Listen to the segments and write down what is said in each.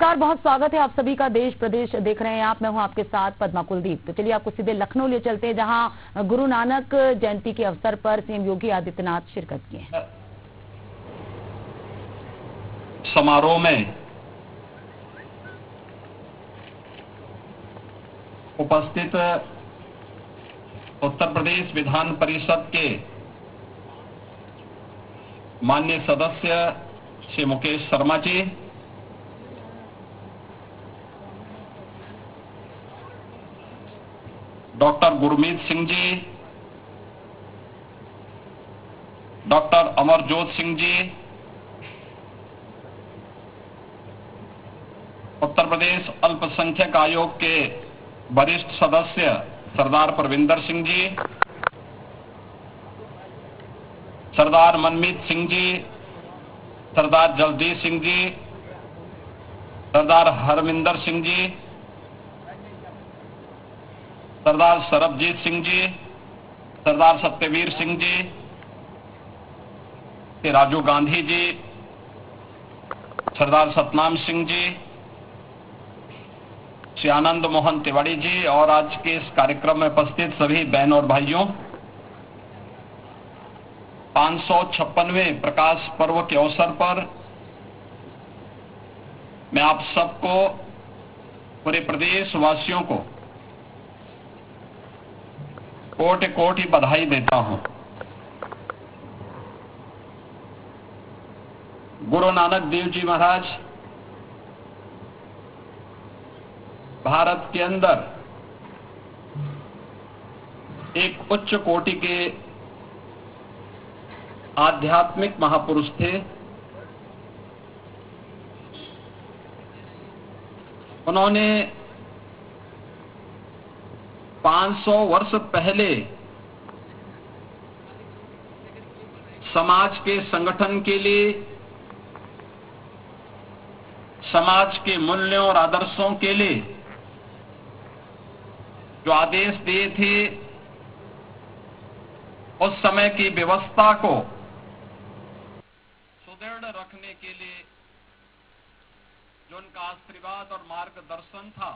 नमस्कार, बहुत स्वागत है आप सभी का। देश प्रदेश देख रहे हैं आप, मैं हूं आपके साथ पद्मा कुलदीप। तो चलिए आपको सीधे लखनऊ ले चलते हैं, जहां गुरु नानक जयंती के अवसर पर सीएम योगी आदित्यनाथ शिरकत किए हैं। समारोह में उपस्थित उत्तर प्रदेश विधान परिषद के माननीय सदस्य श्री मुकेश शर्मा जी, डॉक्टर गुरमीत सिंह जी, डॉक्टर अमरजोत सिंह जी, उत्तर प्रदेश अल्पसंख्यक आयोग के वरिष्ठ सदस्य सरदार परविंदर सिंह जी, सरदार मनमीत सिंह जी, सरदार जगदीश सिंह जी, सरदार हरमिंदर सिंह जी, सरदार सरबजीत सिंह जी, सरदार सत्यवीर सिंह जी, श्री राजीव गांधी जी, सरदार सतनाम सिंह जी, श्री आनंद मोहन तिवारी जी और आज के इस कार्यक्रम में उपस्थित सभी बहन और भाइयों, 556वें प्रकाश पर्व के अवसर पर मैं आप सबको, पूरे प्रदेश वासियों को कोटि कोटि बधाई देता हूं। गुरु नानक देव जी महाराज भारत के अंदर एक उच्च कोटि के आध्यात्मिक महापुरुष थे। उन्होंने 500 वर्ष पहले समाज के संगठन के लिए, समाज के मूल्यों और आदर्शों के लिए जो आदेश दिए थे, उस समय की व्यवस्था को सुदृढ़ रखने के लिए जो उनका आशीर्वाद और मार्गदर्शन था,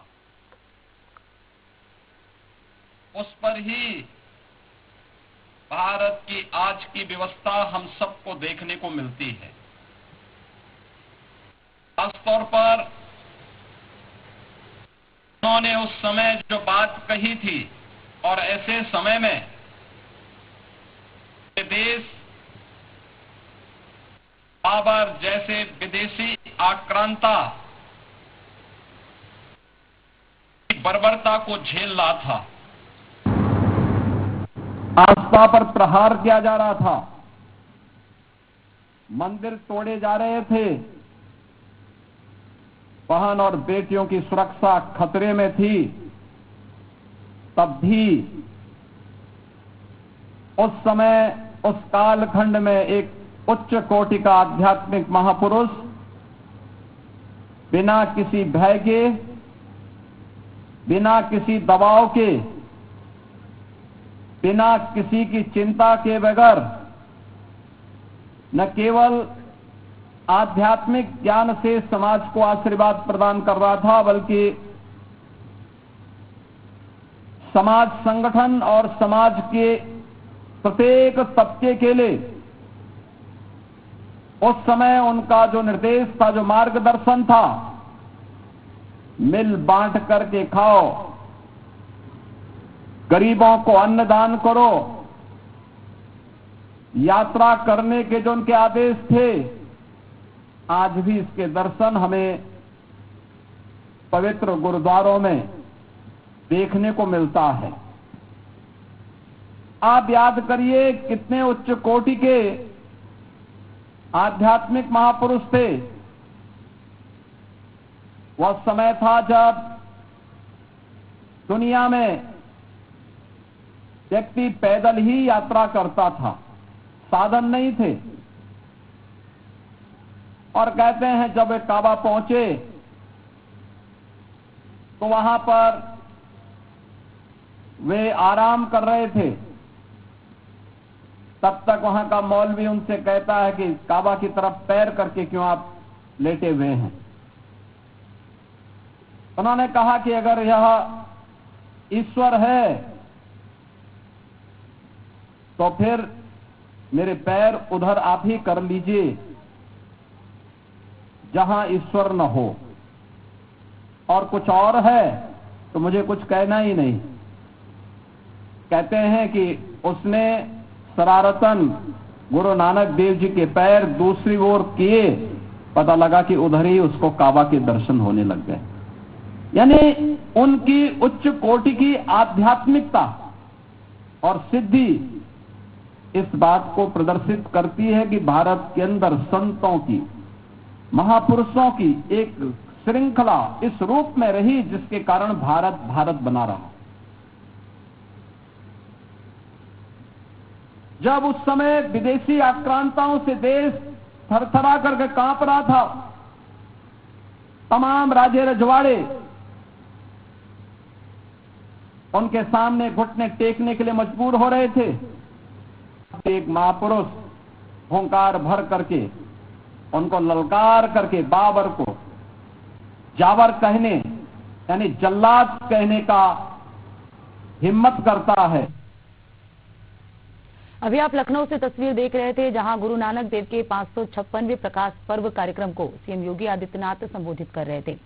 उस पर ही भारत की आज की व्यवस्था हम सबको देखने को मिलती है। खासतौर पर उन्होंने उस समय जो बात कही थी, और ऐसे समय में देश बाबर जैसे विदेशी आक्रांता की बर्बरता को झेल रहा था, आस्था पर प्रहार किया जा रहा था, मंदिर तोड़े जा रहे थे, बहन और बेटियों की सुरक्षा खतरे में थी, तब भी उस समय, उस कालखंड में एक उच्च कोटि का आध्यात्मिक महापुरुष बिना किसी भय के, बिना किसी दबाव के, बिना किसी की चिंता के बगैर न केवल आध्यात्मिक ज्ञान से समाज को आशीर्वाद प्रदान कर रहा था, बल्कि समाज संगठन और समाज के प्रत्येक तबके के लिए उस समय उनका जो निर्देश था, जो मार्गदर्शन था, मिल बांट करके खाओ, गरीबों को अन्नदान करो, यात्रा करने के जो उनके आदेश थे, आज भी इसके दर्शन हमें पवित्र गुरुद्वारों में देखने को मिलता है। आप याद करिए कितने उच्च कोटि के आध्यात्मिक महापुरुष थे। वह समय था जब दुनिया में व्यक्ति पैदल ही यात्रा करता था, साधन नहीं थे। और कहते हैं जब वे काबा पहुंचे तो वहां पर वे आराम कर रहे थे। तब तक वहां का मौलवी उनसे कहता है कि काबा की तरफ पैर करके क्यों आप लेटे हुए हैं। उन्होंने कहा कि अगर यह ईश्वर है तो फिर मेरे पैर उधर आप ही कर लीजिए जहां ईश्वर न हो, और कुछ और है तो मुझे कुछ कहना ही नहीं। कहते हैं कि उसने शरारतन गुरु नानक देव जी के पैर दूसरी ओर किए, पता लगा कि उधर ही उसको काबा के दर्शन होने लग गए। यानी उनकी उच्च कोटि की आध्यात्मिकता और सिद्धि इस बात को प्रदर्शित करती है कि भारत के अंदर संतों की, महापुरुषों की एक श्रृंखला इस रूप में रही जिसके कारण भारत भारत बना रहा। जब उस समय विदेशी आक्रांताओं से देश थरथरा करके कांप रहा था, तमाम राजे रजवाड़े उनके सामने घुटने टेकने के लिए मजबूर हो रहे थे। एक महापुरुष हुंकार भर करके उनको ललकार करके बाबर को जावर कहने यानी जल्लाद कहने का हिम्मत करता है। अभी आप लखनऊ से तस्वीर देख रहे थे जहां गुरु नानक देव के 556वें प्रकाश पर्व कार्यक्रम को सीएम योगी आदित्यनाथ संबोधित कर रहे थे।